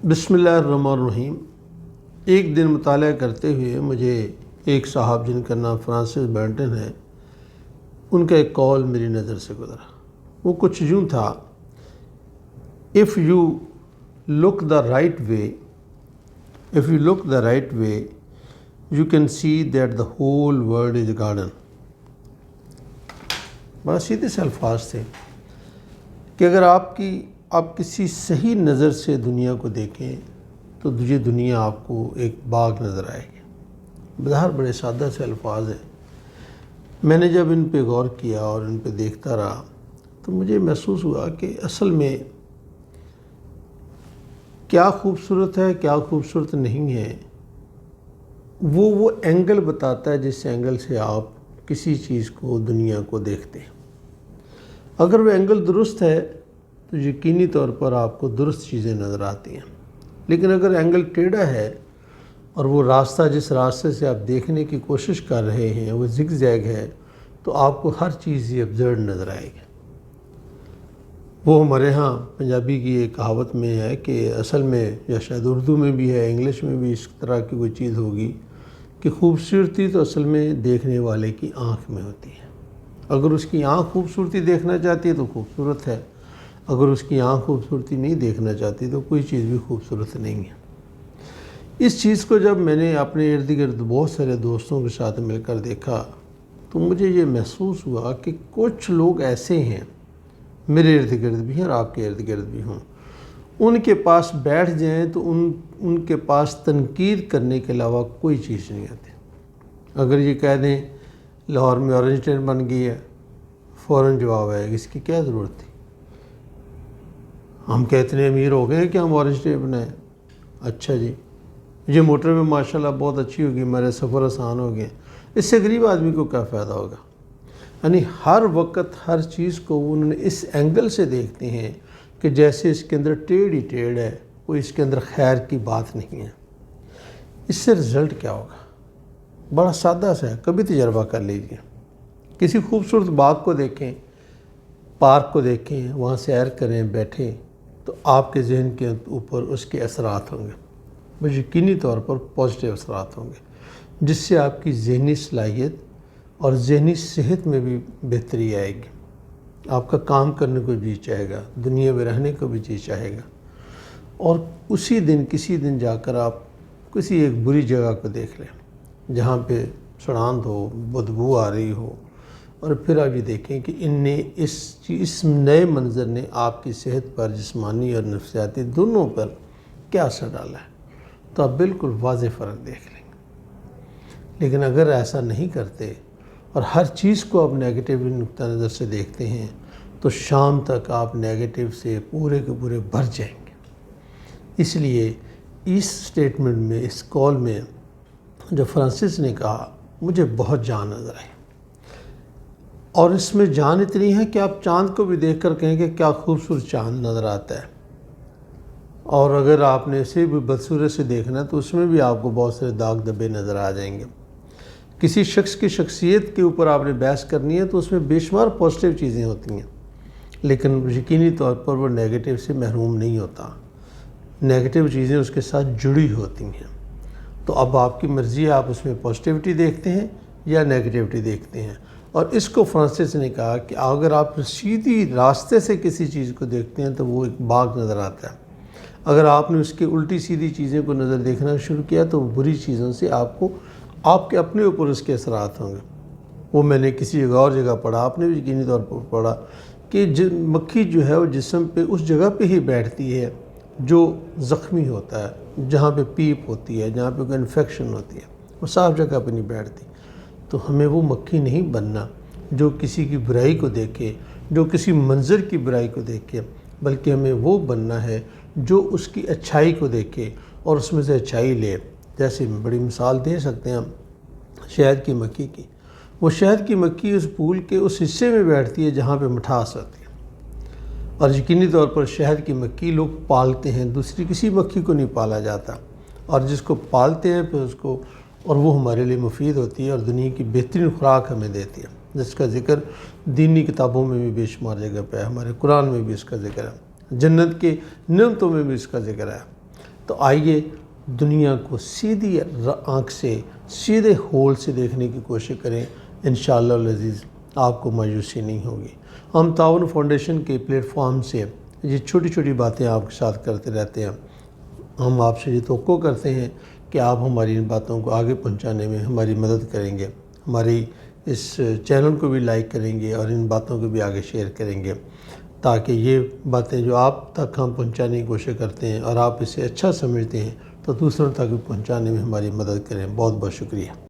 बिस्मिल्लाहिर्रहमानिर्रहीम। एक दिन मुताला करते हुए मुझे एक साहब जिनका नाम फ्रांसिस बेंटन है, उनका एक कॉल मेरी नज़र से गुज़रा। वो कुछ यूँ था, if you look the right way you can see that the whole world is garden. बड़ा सीधे से अल्फाज थे कि अगर आप किसी सही नज़र से दुनिया को देखें तो ये दुनिया आपको एक बाग नज़र आएगी। बज़ाहिर बड़े सादा से अल्फाज हैं। मैंने जब इन पे गौर किया और इन पे देखता रहा तो मुझे महसूस हुआ कि असल में क्या खूबसूरत है, क्या खूबसूरत नहीं है, वो एंगल बताता है जिस एंगल से आप किसी चीज़ को, दुनिया को देखते हैं। अगर वो एंगल दुरुस्त है तो यकीनी तौर पर आपको दुरुस्त चीज़ें नज़र आती हैं। लेकिन अगर एंगल टेढ़ा है और वो रास्ता जिस रास्ते से आप देखने की कोशिश कर रहे हैं वो ज़िगज़ैग है, तो आपको हर चीज़ ये अब्सर्ड नज़र आएगी। वो हमारे यहाँ पंजाबी की एक कहावत में है कि असल में, या शायद उर्दू में भी है, इंग्लिश में भी इस तरह की कोई चीज़ होगी कि खूबसूरती तो असल में देखने वाले की आँख में होती है। अगर उसकी आँख खूबसूरती देखना चाहती है तो खूबसूरत है, अगर उसकी आँख खूबसूरती नहीं देखना चाहती तो कोई चीज़ भी खूबसूरत नहीं है। इस चीज़ को जब मैंने अपने इर्द गिर्द बहुत सारे दोस्तों के साथ मिलकर देखा तो मुझे ये महसूस हुआ कि कुछ लोग ऐसे हैं, मेरे इर्द गिर्द भी हैं और आपके इर्द गिर्द भी हों, उनके पास बैठ जाएं तो उनके पास तनकीद करने के अलावा कोई चीज़ नहीं आती। अगर ये कह दें लाहौर में ऑरेंज ट्रेन बन गई है, फ़ौरन जवाब आएगा इसकी क्या ज़रूरत थी, हम क्या इतने अमीर हो गए कि हम ऑरेंज ट्रेन बनाएं। अच्छा जी, ये मोटर में माशाल्लाह बहुत अच्छी होगी, हमारे सफ़र आसान हो गए, इससे गरीब आदमी को क्या फ़ायदा होगा। यानी हर वक्त हर चीज़ को उन्होंने इस एंगल से देखते हैं कि जैसे इसके अंदर टेढ़ ही टेढ़ है, कोई इसके अंदर खैर की बात नहीं है। इससे रिज़ल्ट क्या होगा? बड़ा सादा सा है, कभी तजर्बा कर लीजिए। किसी खूबसूरत बाग को देखें, पार्क को देखें, वहाँ सैर करें, बैठें, तो आपके जहन के ऊपर उसके असरात होंगे, वो यकीनी तौर पर पॉजिटिव असरात होंगे, जिससे आपकी ज़हनी सलाहियत और ज़हनी सेहत में भी बेहतरी आएगी। आपका काम करने को जी चाहेगा, दुनिया में रहने को भी जी चाहेगा। और उसी दिन किसी दिन जाकर आप किसी एक बुरी जगह को देख लें जहाँ पे सड़ांध हो, बदबू आ रही हो, और फिर आप ये देखें कि इस नए मंज़र ने आपकी सेहत पर, जिस्मानी और नफ्सियाती दोनों पर क्या असर डाला है, तो आप बिल्कुल वाज़ेह फ़र्क देख लेंगे। लेकिन अगर ऐसा नहीं करते और हर चीज़ को आप नेगेटिव नुक्ता नज़र से देखते हैं तो शाम तक आप नेगेटिव से पूरे के पूरे भर जाएंगे। इसलिए इस स्टेटमेंट में, इस कॉल में जो फ्रांसिस ने कहा, मुझे बहुत जान नज़र आई। और इसमें जान इतनी है कि आप चाँद को भी देखकर कहें कि क्या खूबसूरत चाँद नज़र आता है। और अगर आपने इसे भी बदसूरत से देखना तो उसमें भी आपको बहुत सारे दाग धब्बे नज़र आ जाएंगे। किसी शख्स की शख्सियत के ऊपर आपने बहस करनी है तो उसमें बेशुमार पॉजिटिव चीज़ें होती हैं, लेकिन यकीनी तौर पर वो नेगेटिव से महरूम नहीं होता, नेगेटिव चीज़ें उसके साथ जुड़ी होती हैं। तो अब आपकी मर्ज़ी है, आप उसमें पॉजिटिविटी देखते हैं या नेगेटिविटी देखते हैं। और इसको फ्रांसिस ने कहा कि अगर आप सीधी रास्ते से किसी चीज़ को देखते हैं तो वो एक बाग नज़र आता है। अगर आपने उसके उल्टी सीधी चीज़ें को नज़र देखना शुरू किया तो बुरी चीज़ों से आपके अपने ऊपर उसके असरात होंगे। वो मैंने किसी और जगह पढ़ा, आपने भी यकीनी तौर पर पढ़ा कि मक्खी जो है वो जिस्म पे उस जगह पे ही बैठती है जो ज़ख्मी होता है, जहाँ पे पीप होती है, जहाँ पे कोई इन्फेक्शन होती है, वो साफ़ जगह पे नहीं बैठती। तो हमें वो मक्खी नहीं बनना जो किसी की बुराई को देखे, जो किसी मंज़र की बुराई को देखे, बल्कि हमें वो बनना है जो उसकी अच्छाई को देखे और उसमें से अच्छाई ले। जैसे बड़ी मिसाल दे सकते हैं हम शहद की मक्खी की। वो शहद की मक्खी उस फूल के उस हिस्से में बैठती है जहाँ पे मिठास होती है, और यकीनी तौर पर शहद की मक्खी लोग पालते हैं, दूसरी किसी मक्खी को नहीं पाला जाता। और जिसको पालते हैं फिर उसको, और वो हमारे लिए मुफीद होती है और दुनिया की बेहतरीन खुराक हमें देती है, जिसका ज़िक्र दीनी किताबों में भी बेशुमार जगह पे है, हमारे कुरान में भी इसका ज़िक्र है, जन्नत के नेमतों में भी इसका ज़िक्र है। تو آئیے دنیا کو سیدھی آنکھ سے سیدھے ہول سے دیکھنے کی کوشش کریں، انشاءاللہ العزیز آپ کو مایوسی نہیں ہوگی۔ ہم تعاون فاؤنڈیشن کے پلیٹ فارم سے یہ چھوٹی چھوٹی باتیں آپ کے ساتھ کرتے رہتے ہیں۔ ہم آپ سے یہ توقع کرتے ہیں کہ آپ ہماری ان باتوں کو آگے پہنچانے میں ہماری مدد کریں گے، ہماری اس چینل کو بھی لائک کریں گے اور ان باتوں کو بھی آگے شیئر کریں گے، تاکہ یہ باتیں جو آپ تک ہم پہنچانے کی کوشش کرتے ہیں اور آپ اسے اچھا سمجھتے ہیں تو دوسروں تک بھی پہنچانے میں ہماری مدد کریں۔ بہت بہت شکریہ۔